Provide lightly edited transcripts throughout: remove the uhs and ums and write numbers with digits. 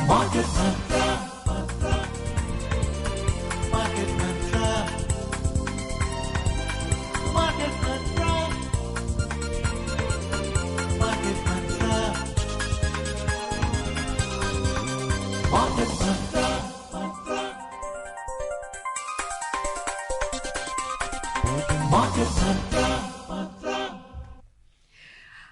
Market Mantra, Market Mantra, Market Mantra, Market Mantra, Market Mantra, Market Mantra.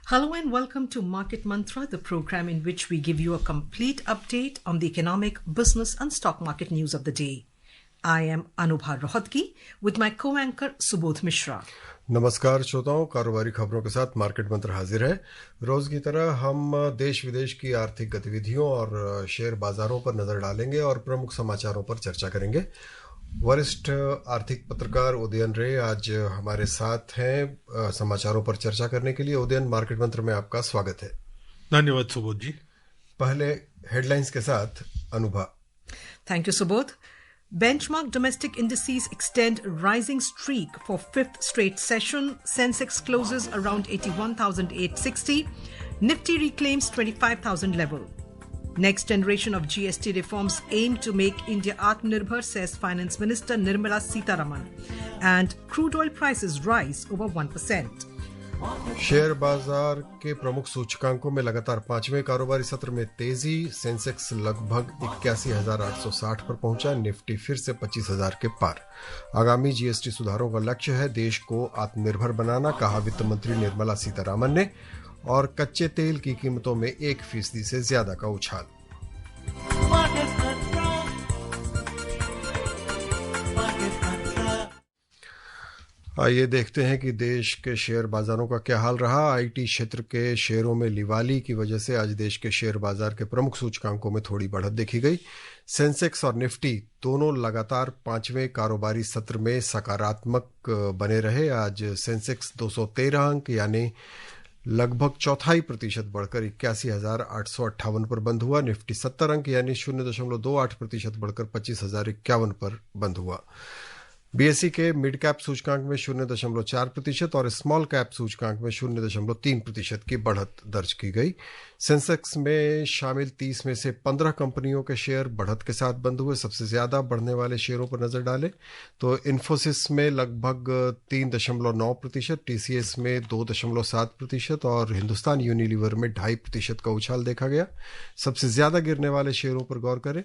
Hello and welcome to Market Mantra, the program in which we give you a complete update on the economic, business and stock market news of the day. I am Anubha Rohatgi with my co-anchor Subodh Mishra. नमस्कार श्रोताओं, कारोबारी खबरों के साथ market मंत्र हाजिर है। रोज की तरह हम देश विदेश की आर्थिक गतिविधियों और शेयर बाजारों पर नजर डालेंगे और प्रमुख समाचारों पर चर्चा करेंगे। वरिष्ठ आर्थिक पत्रकार उदयन रे आज हमारे साथ हैं समाचारों पर चर्चा करने के लिए। उदयन, मार्केट मंत्र में आपका स्वागत है। धन्यवाद सुबोध जी। पहले हेडलाइंस के साथ Anubha. Thank you, Subodh. Benchmark domestic indices extend rising streak for fifth straight session. Sensex closes around 81,860. Nifty reclaims 25,000 level. Next generation of GST reforms aim to make India Atmanirbhar, says Finance Minister Nirmala Sitharaman. And crude oil prices rise over 1%. Share बाजार के प्रमुख सूचकांकों में लगातार पांचवें कारोबारी सत्र में तेजी। सेंसेक्स लगभग 81,860 पर पहुंचा। निफ्टी फिर से 25,000 के पार। आगामी जीएसटी सुधारों का लक्ष्य है देश को आत्मनिर्भर बनाना, कहा वित्त मंत्री निर्मला सीतारामन ने। और कच्चे तेल की कीमतों में 1% से ज्यादा का उछाल। आइए देखते हैं कि देश के शेयर बाजारों का क्या हाल रहा। आईटी क्षेत्र के शेयरों में लिवाली की वजह से आज देश के शेयर बाजार के प्रमुख सूचकांकों में थोड़ी बढ़त देखी गई। सेंसेक्स और निफ्टी दोनों लगातार पांचवें कारोबारी सत्र में सकारात्मक बने रहे। आज सेंसेक्स 213 अंक यानी लगभग 0.25% बढ़कर 81,858 पर बंद हुआ। निफ्टी 70 अंक यानी 0.28% बढ़कर 25,051 पर बंद हुआ। बीएसई के मिड कैप सूचकांक में 0.4% और स्मॉल कैप सूचकांक में 0.3% की बढ़त दर्ज की गई। सेंसेक्स में शामिल 30 में से 15 कंपनियों के शेयर बढ़त के साथ बंद हुए। सबसे ज्यादा बढ़ने वाले शेयरों पर नजर डालें तो इन्फोसिस में लगभग 3.9%, टीसीएस में 2.7% और हिंदुस्तान यूनिलीवर में 2.5% का उछाल देखा गया। सबसे ज्यादा गिरने वाले शेयरों पर गौर करें।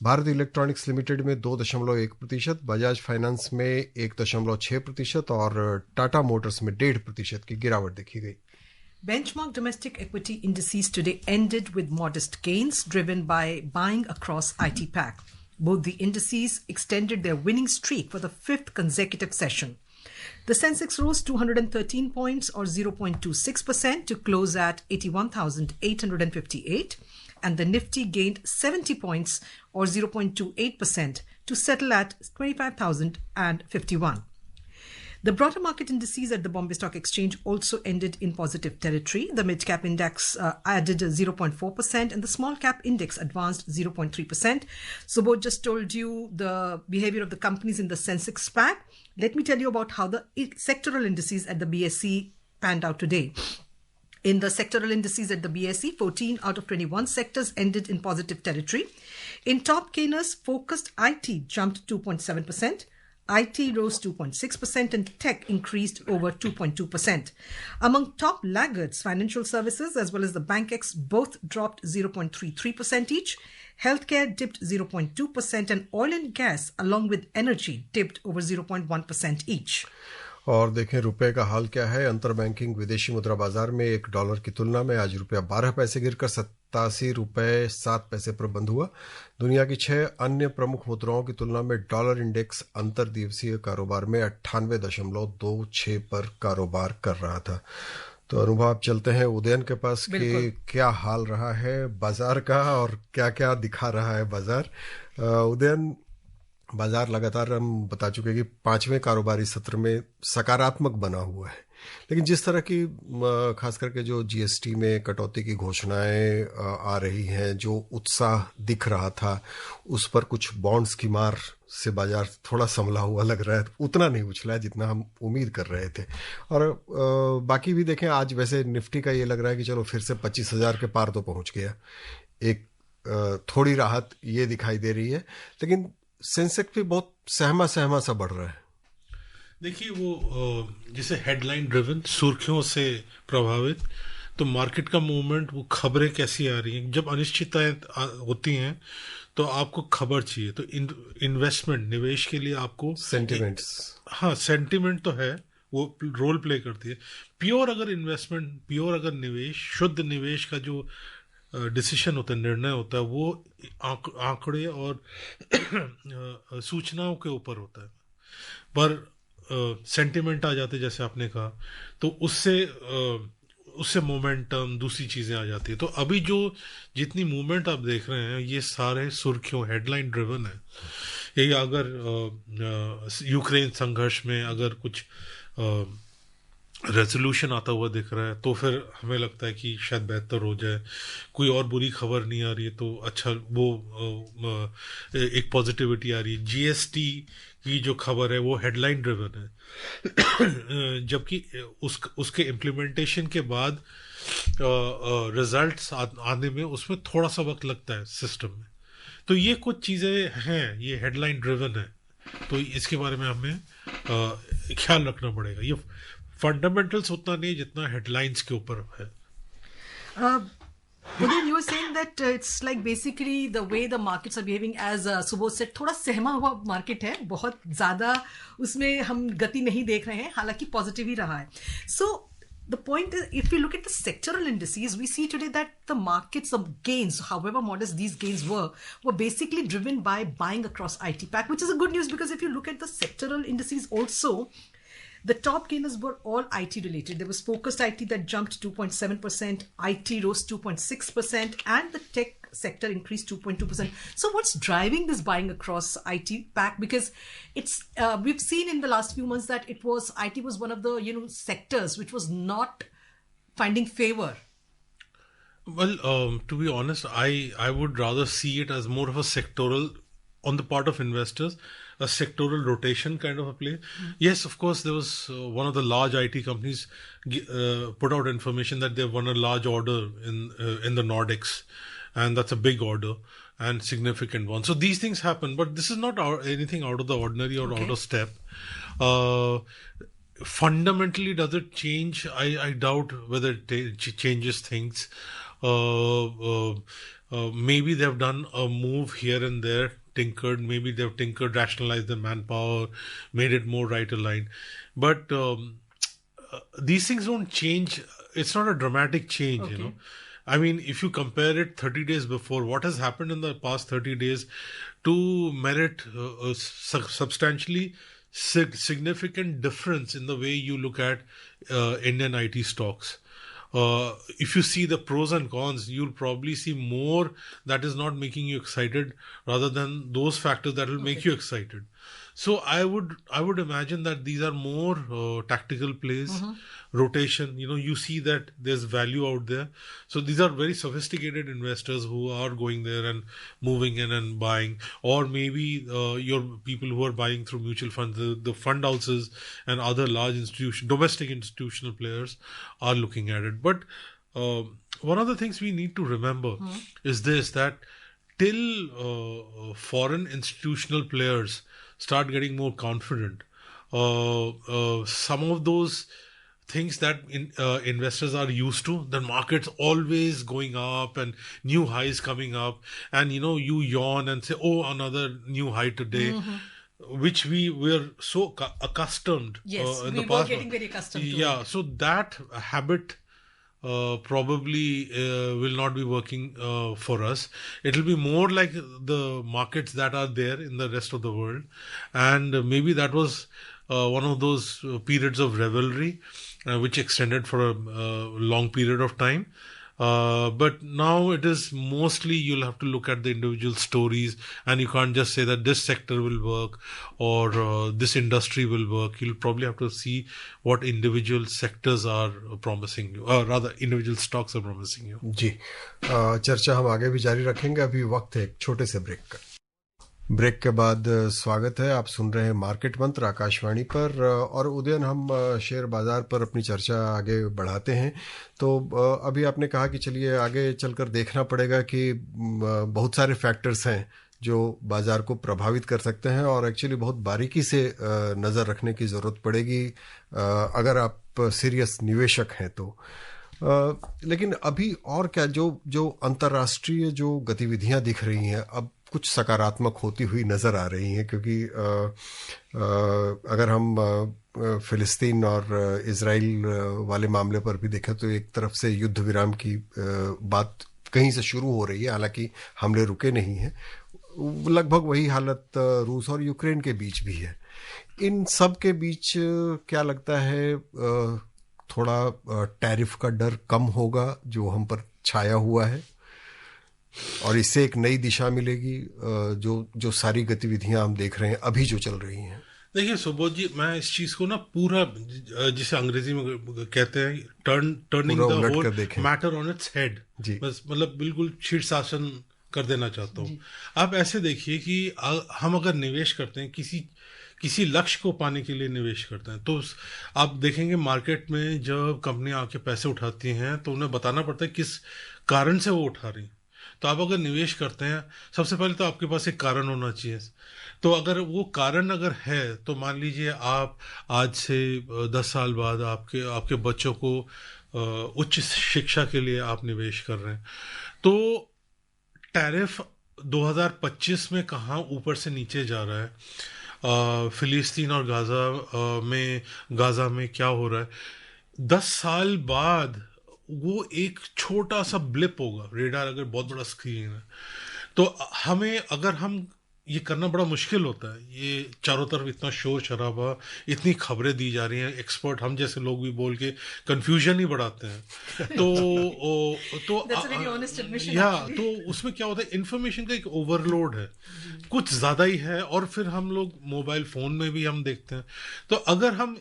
भारत इलेक्ट्रॉनिक्स लिमिटेड में 2.1%, बजाज फाइनेंस में 1.6% और टाटा मोटर्स में 1.5% की गिरावट देखी गई। Benchmark domestic equity indices today ended with modest gains driven by buying across IT pack. Both the indices extended their winning streak for the fifth consecutive session. The Sensex rose 213 points or 0.26% to close at 81,858 and the Nifty gained 70 points or 0.28% to settle at 25,051. The broader market indices at the Bombay Stock Exchange also ended in positive territory. The mid-cap index added 0.4% and the small-cap index advanced 0.3%. Subodh just told you the behavior of the companies in the Sensex pack. Let me tell you about how the sectoral indices at the BSE panned out today. In the sectoral indices at the BSE, 14 out of 21 sectors ended in positive territory. In top gainers, focused IT jumped 2.7%. IT rose 2.6% and tech increased over 2.2%. Among top laggards, financial services as well as the BankX both dropped 0.33% each. Healthcare dipped 0.2% and oil and gas along with energy dipped over 0.1% each. और देखें रुपए का हाल क्या है। अंतर banking विदेशी मुद्रा बाजार में $1 की तुलना में आज रुपया 12 पैसे गिरकर 87 रुपए 7 पैसे पर बंद हुआ। दुनिया की 6 अन्य प्रमुख मुद्राओं की तुलना में डॉलर इंडेक्स अंतर दिवसीय कारोबार में 98.26 पर कारोबार कर रहा था। तो अनुभव, आप चलते हैं उदयन के पास कि क्या हाल रहा है बाजार का और क्या क्या दिखा रहा है बाजार। उदयन, बाजार लगातार हम बता चुके कि 5वें कारोबारी सत्र में सकारात्मक बना हुआ है। लेकिन जिस तरह की खास करके जो जीएसटी में कटौती की घोषणाएं आ रही हैं, जो उत्साह दिख रहा था, उस पर कुछ बॉन्ड्स की मार से बाजार थोड़ा संभला हुआ लग रहा है, उतना नहीं उछला है जितना हम उम्मीद कर रहे थे। और बाकी भी देखें, आज वैसे निफ्टी का ये लग रहा है कि चलो फिर से 25,000 के पार तो पहुंच गया, एक थोड़ी राहत ये दिखाई दे रही है, लेकिन सेंसेक्स भी बहुत सहमा सहमा सा बढ़ रहा है। देखिए वो जैसे हेडलाइन ड्रिवन, सुर्खियों से प्रभावित, तो मार्केट का मूवमेंट, वो खबरें कैसी आ रही हैं, जब अनिश्चितताएं होती हैं तो आपको खबर चाहिए। तो इन्वेस्टमेंट, निवेश के लिए आपको सेंटिमेंट्स, हाँ सेंटिमेंट तो है, वो रोल प्ले करती है। प्योर अगर इन्वेस्टमेंट, प्योर अगर निवेश, शुद्ध निवेश का जो डिसीजन होता है, निर्णय होता है, वो आंकड़े और सूचनाओं के ऊपर होता है। पर सेंटिमेंट आ जाते, जैसे आपने कहा, तो उससे मोमेंटम, दूसरी चीजें आ जाती है। तो अभी जो जितनी मूवमेंट आप देख रहे हैं, ये सारे सुर्खियों, हेडलाइन ड्रिवन है। ये अगर यूक्रेन संघर्ष में अगर कुछ रेजोल्यूशन आता हुआ दिख रहा है, तो फिर हमें लगता है कि शायद बेहतर हो जाए। कोई और बुरी खबर नहीं आ रही है तो अच्छा, वो एक पॉजिटिविटी आ रही है। जीएसटी की जो खबर है वो हेडलाइन ड्रिवन है, जबकि उसके इम्प्लीमेंटेशन के बाद रिजल्ट्स आने में उसमें थोड़ा सा वक्त लगता है सिस्टम में। तो ये कुछ चीज़ें हैं, ये हेडलाइन ड्रिवन है, तो इसके बारे में हमें ख्याल रखना पड़ेगा। ये फंडामेंटल्स उतना नहीं जितना हेडलाइंस के ऊपर है। Udin, you were saying that it's like basically the way the markets are behaving, as Subodh said, थोड़ा सहमा हुआ मार्केट है, बहुत ज़्यादा उसमें हम गति नहीं देख रहे हैं, हालांकि पॉजिटिव ही रहा है। So the point is, if we look at the sectoral indices, we see today that the markets of gains, however modest these gains were basically driven by buying across IT pack, which is a good news, because if you look at the sectoral indices also, the top gainers were all IT related. There was focused IT that jumped 2.7%, IT rose 2.6%, and the tech sector increased 2.2%. So what's driving this buying across IT pack? Because it's we've seen in the last few months that IT was one of the sectors which was not finding favor. Well, to be honest, I would rather see it as more of a sectoral, on the part of investors, a sectoral rotation kind of a play. Yes, of course, there was one of the large IT companies put out information that they won a large order in the Nordics, and that's a big order and significant one. So these things happen, but this is not anything out of the ordinary or out of step. Fundamentally, does it change? I doubt whether it changes things. Maybe they've done a move here and there, tinkered, maybe they've tinkered, rationalized the manpower, made it more right aligned. But these things don't change. It's not a dramatic change, you know. I mean, if you compare it 30 days before, what has happened in the past 30 days to merit substantially significant difference in the way you look at Indian IT stocks. If you see the pros and cons, you'll probably see more that is not making you excited rather than those factors that will make you excited. So I would imagine that these are more tactical plays, rotation. You know, you see that there's value out there. So these are very sophisticated investors who are going there and moving in and buying, or maybe your people who are buying through mutual funds, the fund houses and other large domestic institutional players are looking at it. But one of the things we need to remember is this, that till foreign institutional players start getting more confident, some of those things that investors are used to, the market's always going up and new highs coming up, and you yawn and say, oh, another new high today, which we were so accustomed in the past. Getting very accustomed to it. So that habit probably will not be working for us. It will be more like the markets that are there in the rest of the world, and maybe that was one of those periods of revelry which extended for a long period of time. But now it is mostly you'll have to look at the individual stories, and you can't just say that this sector will work or this industry will work. You'll probably have to see what individual sectors are promising you, or rather individual stocks are promising you. जी, चर्चा हम आगे भी जारी रखेंगे। अभी वक्त है एक छोटे से ब्रेक का। ब्रेक के बाद स्वागत है, आप सुन रहे हैं मार्केट मंत्र आकाशवाणी पर, और उदयन हम शेयर बाजार पर अपनी चर्चा आगे बढ़ाते हैं। तो अभी आपने कहा कि चलिए आगे चलकर देखना पड़ेगा कि बहुत सारे फैक्टर्स हैं जो बाजार को प्रभावित कर सकते हैं, और एक्चुअली बहुत बारीकी से नज़र रखने की ज़रूरत पड़ेगी अगर आप सीरियस निवेशक हैं तो। लेकिन अभी और क्या, जो अंतर्राष्ट्रीय जो गतिविधियां दिख रही हैं अब कुछ सकारात्मक होती हुई नज़र आ रही हैं, क्योंकि अगर हम फिलिस्तीन और इजराइल वाले मामले पर भी देखें तो एक तरफ से युद्ध विराम की बात कहीं से शुरू हो रही है, हालांकि हमले रुके नहीं हैं। लगभग वही हालत रूस और यूक्रेन के बीच भी है। इन सब के बीच क्या लगता है, थोड़ा टैरिफ का डर कम होगा जो हम पर छाया हुआ है, और इससे एक नई दिशा मिलेगी जो सारी गतिविधियां हम देख रहे हैं अभी जो चल रही हैं। देखिए सुबोध जी, मैं इस चीज को ना पूरा, जिसे अंग्रेजी में कहते हैं turning the whole matter on its head, बस मतलब बिल्कुल शीर्षासन कर देना चाहता हूँ। आप ऐसे देखिए कि हम अगर निवेश करते हैं किसी लक्ष्य को पाने के लिए निवेश करते हैं, तो आप देखेंगे मार्केट में जब कंपनियां आके पैसे उठाती हैं तो उन्हें बताना पड़ता है किस कारण से वो उठा रही हैं। तो आप अगर निवेश करते हैं, सबसे पहले तो आपके पास एक कारण होना चाहिए। तो अगर वो कारण अगर है, तो मान लीजिए आप आज से 10 साल बाद आपके बच्चों को उच्च शिक्षा के लिए आप निवेश कर रहे हैं, तो टैरिफ 2025 में कहाँ ऊपर से नीचे जा रहा है, फिलिस्तीन और गाजा में क्या हो रहा है, 10 साल बाद वो एक छोटा सा ब्लिप होगा। रेडार अगर बहुत बड़ा स्क्रीन है तो हम ये करना बड़ा मुश्किल होता है। ये चारों तरफ इतना शोर शराबा, इतनी खबरें दी जा रही हैं, एक्सपर्ट हम जैसे लोग भी बोल के कंफ्यूजन ही बढ़ाते हैं। तो उसमें क्या होता है, इंफॉर्मेशन का एक ओवरलोड है, कुछ ज्यादा ही है, और फिर हम लोग मोबाइल फोन में भी हम देखते हैं। तो अगर हम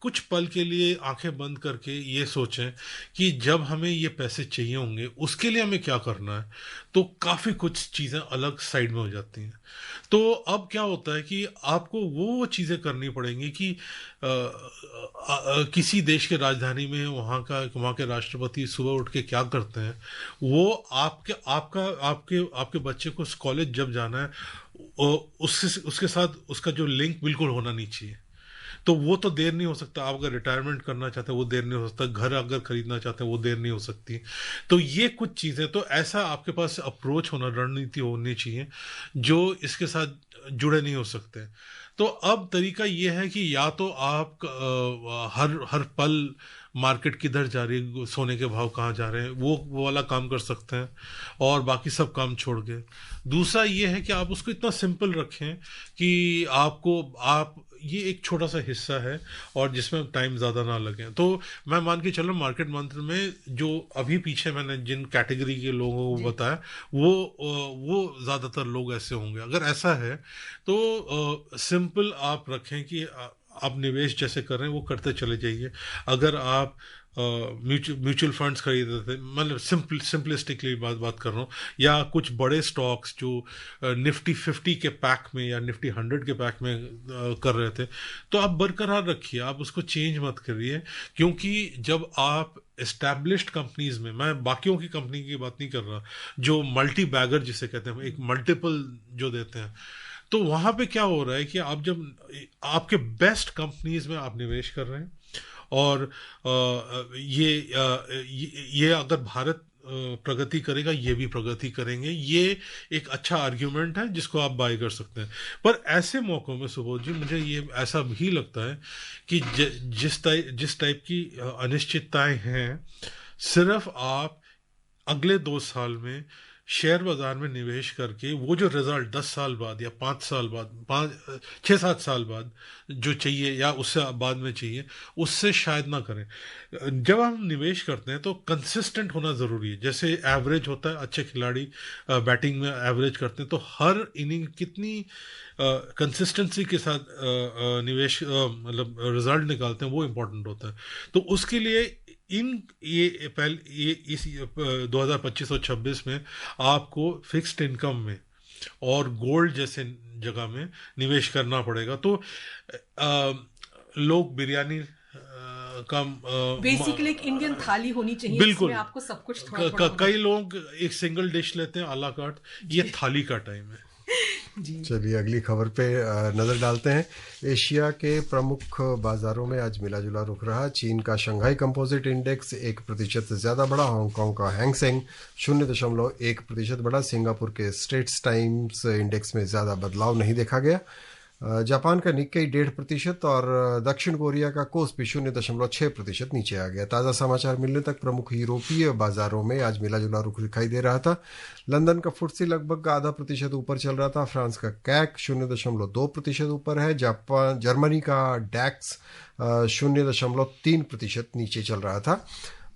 कुछ पल के लिए आंखें बंद करके ये सोचें कि जब हमें ये पैसे चाहिए होंगे उसके लिए हमें क्या करना है, तो काफी कुछ चीजें अलग साइड में हो जाती हैं। तो अब क्या होता है कि आपको वो चीजें करनी पड़ेंगी कि किसी देश के राजधानी में वहाँ के राष्ट्रपति सुबह उठ के क्या करते हैं, वो आपके बच्चे को कॉलेज जब जाना है उसके साथ उसका जो लिंक बिल्कुल होना नहीं चाहिए। तो वो तो देर नहीं हो सकता। आप अगर रिटायरमेंट करना चाहते हैं वो देर नहीं हो सकता, घर अगर खरीदना चाहते हैं वो देर नहीं हो सकती। तो ये कुछ चीज़ें, तो ऐसा आपके पास अप्रोच होना, रणनीति होनी चाहिए जो इसके साथ जुड़े नहीं हो सकते। तो अब तरीका ये है कि या तो आप हर पल मार्केट किधर जा रही है, सोने के भाव कहाँ जा रहे हैं, वो वाला काम कर सकते हैं, और बाकी सब काम छोड़ के। दूसरा ये है कि आप उसको इतना सिंपल रखें कि आप ये एक छोटा सा हिस्सा है और जिसमें टाइम ज़्यादा ना लगे। तो मैं मान के चलो मार्केट मंत्र में जो अभी पीछे मैंने जिन कैटेगरी के लोगों को बताया वो ज़्यादातर लोग ऐसे होंगे। अगर ऐसा है तो सिंपल आप रखें कि आप निवेश जैसे कर रहे हैं वो करते चले जाइए। अगर आप म्यूचुअल फंड्स खरीद रहे थे, मतलब सिंपलिस्टिकली बात कर रहा हूँ, या कुछ बड़े स्टॉक्स जो निफ्टी 50 के पैक में या निफ्टी 100 के पैक में कर रहे थे, तो आप बरकरार रखिए, आप उसको चेंज मत करिए। क्योंकि जब आप एस्टैब्लिश्ड कंपनीज में, मैं बाकियों की कंपनी की बात नहीं कर रहा, जो मल्टी बैगर जिसे कहते हैं, एक मल्टीपल जो देते हैं, तो वहाँ पे क्या हो रहा है कि आप जब आपके बेस्ट कंपनीज में आप निवेश कर रहे हैं, और ये अगर भारत प्रगति करेगा, ये भी प्रगति करेंगे, ये एक अच्छा आर्ग्यूमेंट है जिसको आप बाय कर सकते हैं। पर ऐसे मौकों में सुबोध जी, मुझे ये ऐसा भी लगता है कि जिस टाइप की अनिश्चितताएं हैं, सिर्फ आप अगले 2 साल में शेयर बाजार में निवेश करके वो जो रिजल्ट 10 साल बाद या 5 साल बाद 6-7 साल बाद जो चाहिए या उससे बाद में चाहिए, उससे शायद ना करें। जब हम निवेश करते हैं तो कंसिस्टेंट होना ज़रूरी है। जैसे एवरेज होता है, अच्छे खिलाड़ी बैटिंग में एवरेज करते हैं, तो हर इनिंग कितनी कंसिस्टेंसी के साथ निवेश मतलब रिजल्ट निकालते हैं, वो इम्पोर्टेंट होता है। तो उसके लिए ये इस 2025 और 26 में आपको फिक्स्ड इनकम में और गोल्ड जैसे जगह में निवेश करना पड़ेगा। तो लोग बिरयानी का बेसिकली एक इंडियन थाली होनी चाहिए, बिल्कुल, जिसमें आपको सब कुछ थोड़ा कई लोग एक सिंगल डिश लेते हैं अला कार्ट, ये थाली का टाइम है। चलिए अगली खबर पे नजर डालते हैं। एशिया के प्रमुख बाजारों में आज मिला जुला रुख रहा। चीन का शंघाई कंपोजिट इंडेक्स 1% से ज्यादा बढ़ा। हांगकांग का हैंगसेंग 0.1% बढ़ा। सिंगापुर के स्ट्रेट्स टाइम्स इंडेक्स में ज्यादा बदलाव नहीं देखा गया। जापान का निक्केई 1.5% और दक्षिण कोरिया का कोस्पी 0.6% नीचे आ गया। ताज़ा समाचार मिलने तक प्रमुख यूरोपीय बाजारों में आज मिला जुला रुख दिखाई दे रहा था। लंदन का फुट्सी लगभग 0.5% ऊपर चल रहा था। फ्रांस का कैक 0.2% ऊपर है। जर्मनी का डैक्स 0.3% नीचे चल रहा था।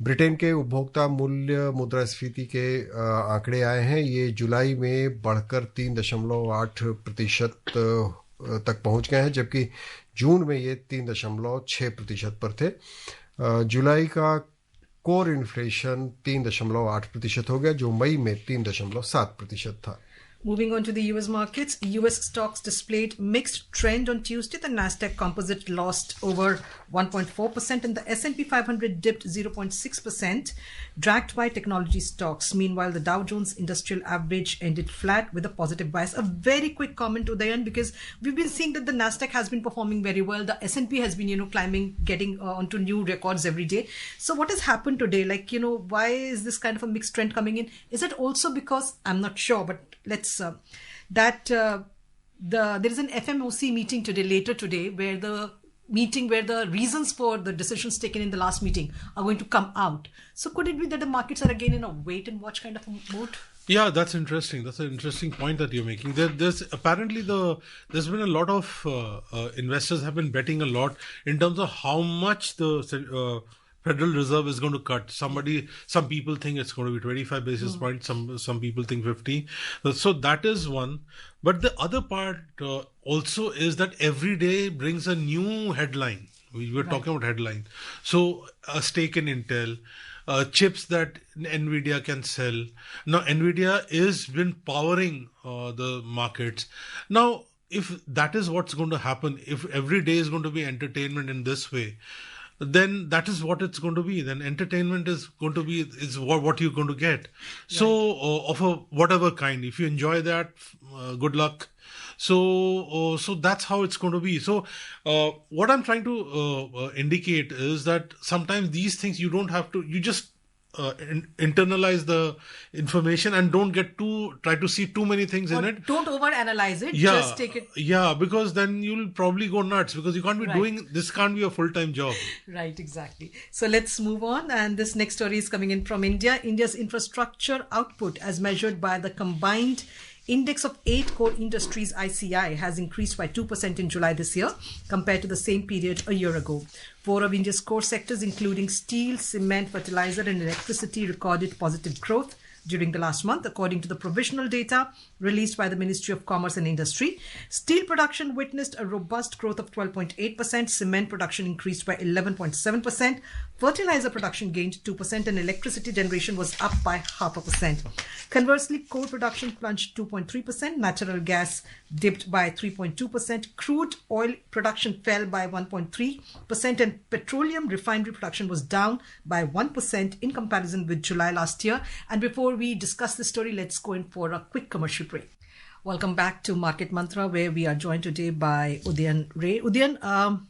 ब्रिटेन के उपभोक्ता मूल्य मुद्रास्फीति के आंकड़े आए हैं। ये जुलाई में बढ़कर 3.8% तक पहुंच गए हैं, जबकि जून में ये 3.6% पर थे। जुलाई का कोर इन्फ्लेशन 3.8% हो गया, जो मई में 3.7% था। Moving on to the US markets, US stocks displayed mixed trend on Tuesday. The Nasdaq Composite lost over 1.4% and the S&P 500 dipped 0.6%, dragged by technology stocks. Meanwhile, the Dow Jones Industrial Average ended flat with a positive bias. A very quick comment to the end, because we've been seeing that the Nasdaq has been performing very well. The S&P has been, climbing, getting onto new records every day. So what has happened today? Like, why is this kind of a mixed trend coming in? Is it also because, I'm not sure, but let's there is an FMOC meeting later today, where the reasons for the decisions taken in the last meeting are going to come out. So could it be that the markets are again in a wait and watch kind of a mode? Yeah, that's interesting. That's an interesting point that you're making. There's apparently there's been a lot of investors have been betting a lot in terms of how much the Federal Reserve is going to cut. Some people think it's going to be 25 basis points. Some people think 50. So that is one. But the other part also is that every day brings a new headline. We were talking about headlines. So a stake in Intel, chips that NVIDIA can sell. Now NVIDIA is been powering the markets. Now, if that is what's going to happen, if every day is going to be entertainment in this way, then that is what it's going to be. Then entertainment is going to be what you're going to get. So of a whatever kind, if you enjoy that, good luck. So that's how it's going to be. So what I'm trying to indicate is that sometimes these things you don't have to. You just internalize the information and don't try to see too many things in it. Don't overanalyze it. Just take it. Yeah, because then you'll probably go nuts, because you can't be doing this. Can't be a full-time job. Right, exactly. So let's move on. And this next story is coming in from India. India's infrastructure output, as measured by the combined Index of 8 core industries ICI, has increased by 2% in July this year compared to the same period a year ago. 4 of India's core sectors, including steel, cement, fertilizer and electricity, recorded positive growth during the last month, according to the provisional data released by the Ministry of Commerce and Industry. Steel production witnessed a robust growth of 12.8%, cement production increased by 11.7%, fertilizer production gained 2%, and electricity generation was up by 0.5%. Conversely, coal production plunged 2.3%, natural gas dipped by 3.2%, crude oil production fell by 1.3%, and petroleum refinery production was down by 1% in comparison with July last year. And before we discuss this story, let's go in for a quick commercial break. Welcome back to Market Mantra, where we are joined today by Udayan Ray. Udayan,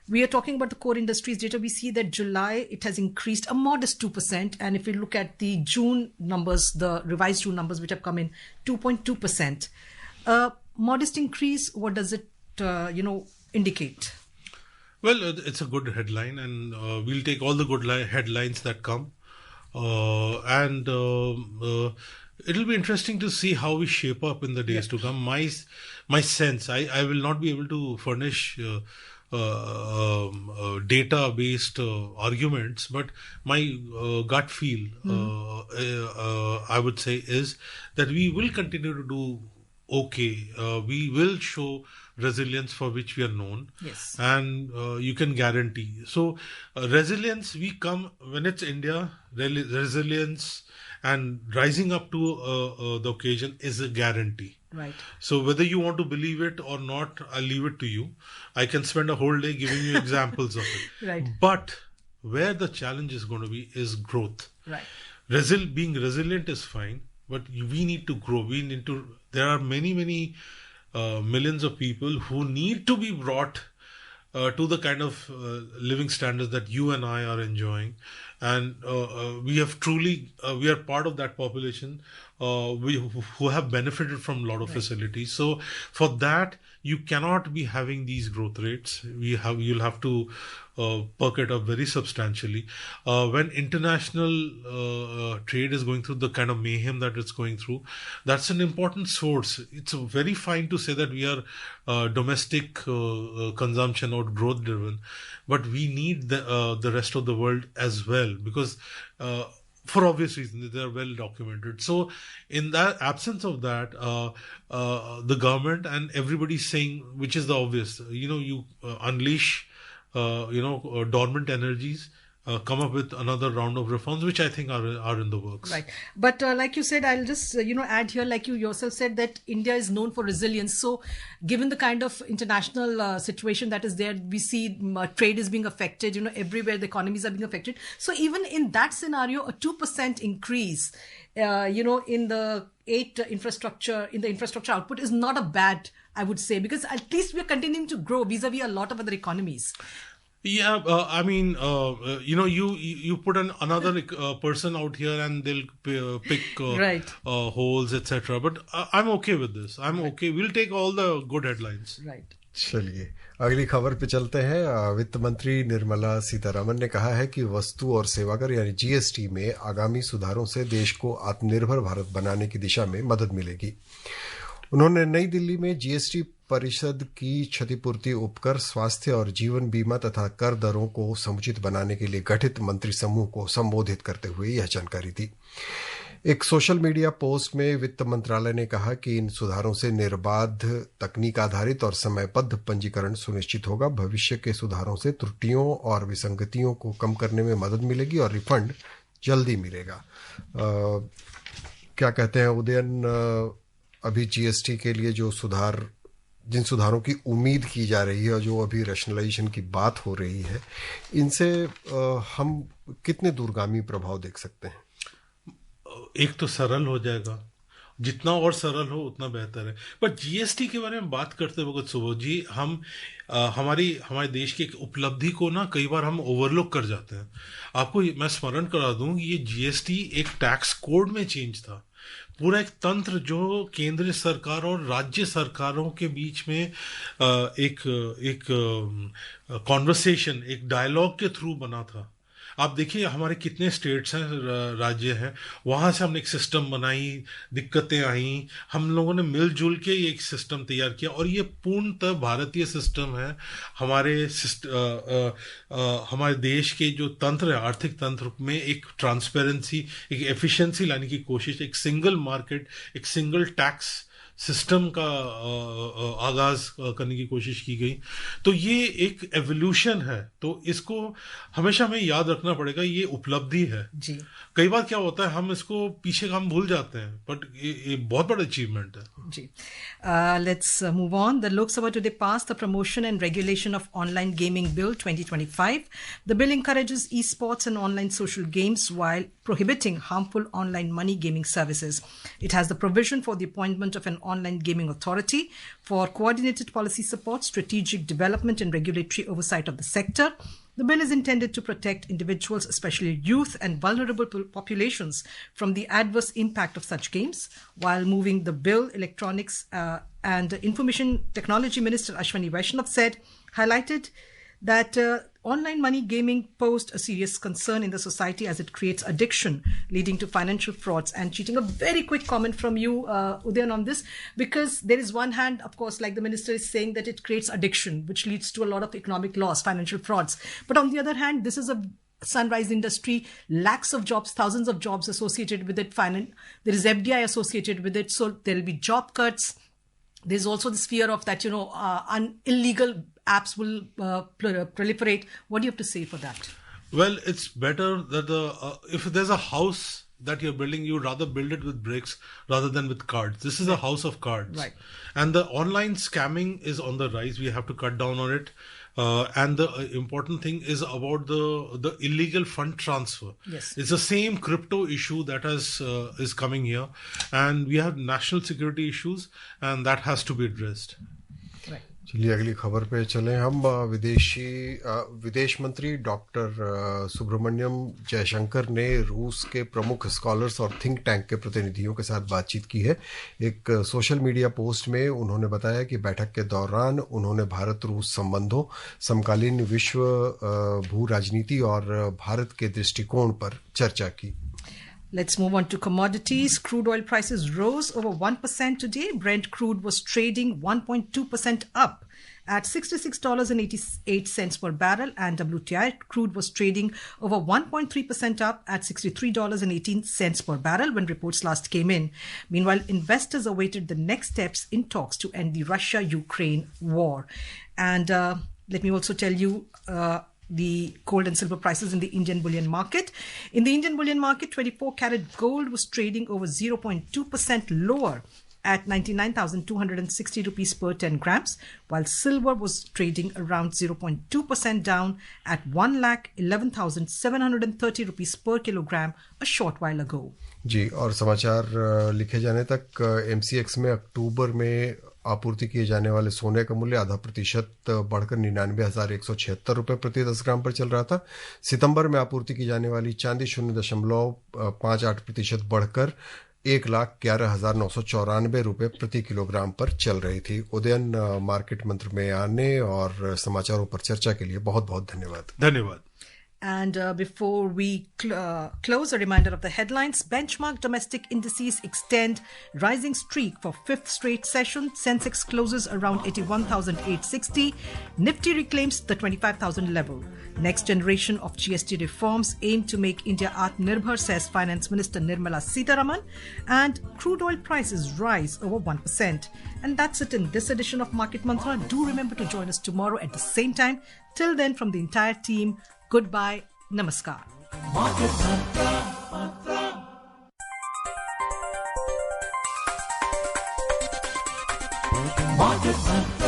we are talking about the core industries data. We see that July, it has increased a modest 2%. And if we look at the June numbers, the revised June numbers, which have come in 2.2%. Modest increase, what does it, indicate? Well, it's a good headline, and we'll take all the good headlines that come. It'll be interesting to see how we shape up in the days to come. My sense, I will not be able to furnish data-based arguments, but my gut feel, I would say, is that we will continue to do okay. We will show resilience for which we are known. Yes. And you can guarantee. So resilience, we come, when it's India, resilience and rising up to the occasion is a guarantee. Right. So whether you want to believe it or not, I'll leave it to you. I can spend a whole day giving you examples of it. Right. But where the challenge is going to be is growth. Right. Being resilient is fine, but we need to grow. There are many millions of people who need to be brought to the kind of living standards that you and I are enjoying. And we are part of that population who have benefited from a lot of facilities. So for that, you cannot be having these growth rates. You'll have to perk it up very substantially. When international trade is going through the kind of mayhem that it's going through, that's an important source. It's very fine to say that we are domestic consumption or growth driven, but we need the rest of the world as well, because for obvious reasons, they are well documented. So in that absence of that, the government and everybody saying, which is the obvious, you unleash dormant energies, come up with another round of reforms, which I think are in the works. Right. But like you said, I'll just, add here, like you yourself said, that India is known for resilience. So given the kind of international situation that is there, we see trade is being affected, everywhere the economies are being affected. So even in that scenario, a 2% increase, in the infrastructure output is not a bad, I would say, because at least we're continuing to grow vis-a-vis a lot of other economies. Yeah, you put another person out here and they'll pick right. holes, etc. But I'm okay with this. I'm okay. We'll take all the good headlines. Right. चलिए अगली खबर पे चलते हैं। वित्त मंत्री निर्मला सीतारमण ने कहा है कि वस्तु और सेवाकर यानी जीएसटी में आगामी सुधारों से देश को आत्मनिर्भर भारत बनाने की दिशा में मदद मिलेगी। उन्होंने नई दिल्ली में जीएसटी परिषद की क्षतिपूर्ति उपकर, स्वास्थ्य और जीवन बीमा तथा कर दरों को समुचित बनाने के लिए गठित मंत्री समूह को संबोधित करते हुए यह जानकारी दी। एक सोशल मीडिया पोस्ट में वित्त मंत्रालय ने कहा कि इन सुधारों से निर्बाध तकनीक आधारित और समयबद्ध पंजीकरण सुनिश्चित होगा। भविष्य के सुधारों से त्रुटियों और विसंगतियों को कम करने में मदद मिलेगी और रिफंड जल्दी मिलेगा। क्या कहते हैं उदयन, अभी जीएसटी के लिए जिन सुधारों की उम्मीद की जा रही है और जो अभी रैशनलाइजेशन की बात हो रही है, इनसे हम कितने दूरगामी प्रभाव देख सकते हैं? एक तो सरल हो जाएगा, जितना और सरल हो उतना बेहतर है। पर जीएसटी के बारे में बात करते वक्त सुबोध जी, हमारे देश की एक उपलब्धि को ना कई बार हम ओवरलुक कर जाते हैं। आपको मैं स्मरण करा दूं, ये जीएसटी एक टैक्स कोड में चेंज था। पूरा एक तंत्र जो केंद्र सरकार और राज्य सरकारों के बीच में एक कॉन्वर्सेशन, एक डायलॉग के थ्रू बना था। आप देखिए हमारे कितने स्टेट्स हैं, राज्य हैं, वहाँ से हमने एक सिस्टम बनाई, दिक्कतें आई, हम लोगों ने मिलजुल के एक सिस्टम तैयार किया और ये पूर्णतः भारतीय सिस्टम है। हमारे देश के जो तंत्र है, आर्थिक तंत्र में एक ट्रांसपेरेंसी, एक एफिशिएंसी लाने की कोशिश, एक सिंगल मार्केट, एक सिंगल टैक्स सिस्टम का आगाज करने की कोशिश की गई। तो ये एक एवोल्यूशन है, तो इसको हमेशा हमें याद रखना पड़ेगा, ये उपलब्धि है जी। कई बार क्या होता है, हम इसको पीछे का हम भूल जाते हैं, बट ये बहुत बड़ा अचीवमेंट है जी। Let's move on. The Lok Sabha today pass the promotion and regulation of online gaming bill 2025. The bill encourages esports and online social games while prohibiting harmful online money gaming services. It has the provision for the appointment of an online gaming authority for coordinated policy support, strategic development and regulatory oversight of the sector. The bill is intended to protect individuals, especially youth and vulnerable populations, from the adverse impact of such games. While moving the bill, Electronics and Information Technology Minister Ashwani Vaishnav highlighted that online money gaming posed a serious concern in the society as it creates addiction, leading to financial frauds and cheating. A very quick comment from you, Udayan, on this, because there is one hand, of course, like the minister is saying, that it creates addiction, which leads to a lot of economic loss, financial frauds. But on the other hand, this is a sunrise industry, lakhs of jobs, thousands of jobs associated with it. There is FDI associated with it, so there will be job cuts. There's also this fear of that, illegal apps will proliferate. What do you have to say for that? Well, it's better that if there's a house that you're building, you rather build it with bricks rather than with cards. This is a house of cards. Right. And the online scamming is on the rise. We have to cut down on it. And the important thing is about the illegal fund transfer. Yes. It's the same crypto issue that is coming here. And we have national security issues, and that has to be addressed. Right. चलिए अगली खबर पे चलें हम। विदेश मंत्री doctor Subramaniam Jaishankar ने रूस के प्रमुख स्कॉलर्स और थिंक टैंक के प्रतिनिधियों के साथ बातचीत की है। एक सोशल मीडिया पोस्ट में उन्होंने बताया कि बैठक के दौरान उन्होंने भारत रूस संबंधों, समकालीन विश्व भू राजनीति और भारत के दृष्टिकोण पर चर्चा की। Let's move on to commodities. Crude oil prices rose over 1% today. Brent crude was trading 1.2% up at $66.88 per barrel, and WTI crude was trading over 1.3% up at $63.18 per barrel when reports last came in. Meanwhile, investors awaited the next steps in talks to end the Russia-Ukraine war. And let me also tell you the gold and silver prices in the Indian bullion market. In the Indian bullion market, 24-karat gold was trading over 0.2% lower at 99,260 rupees per 10 grams, while silver was trading around 0.2% down at 1,11,730 rupees per kilogram a short while ago. जी, और समाचार लिखे जाने तक MCX में अक्टूबर में आपूर्ति किए जाने वाले सोने का मूल्य 0.5% बढ़कर 99,176 रुपये प्रति 10 ग्राम पर चल रहा था। सितंबर में आपूर्ति की जाने वाली चांदी 0.58% बढ़कर 1,11,994 रुपये प्रति किलोग्राम पर चल रही थी। उदयन, मार्केट मंत्र में आने और समाचारों पर चर्चा के लिए बहुत बहुत धन्यवाद। धन्यवाद। And before we close, a reminder of the headlines. Benchmark domestic indices extend rising streak for fifth straight session. Sensex closes around 81,860. Nifty reclaims the 25,000 level. Next generation of GST reforms aim to make India Atmanirbhar, says Finance Minister Nirmala Sitharaman. And crude oil prices rise over 1%. And that's it in this edition of Market Mantra. Do remember to join us tomorrow at the same time. Till then, from the entire team, goodbye, namaskar. Market Mantra. Market Mantra.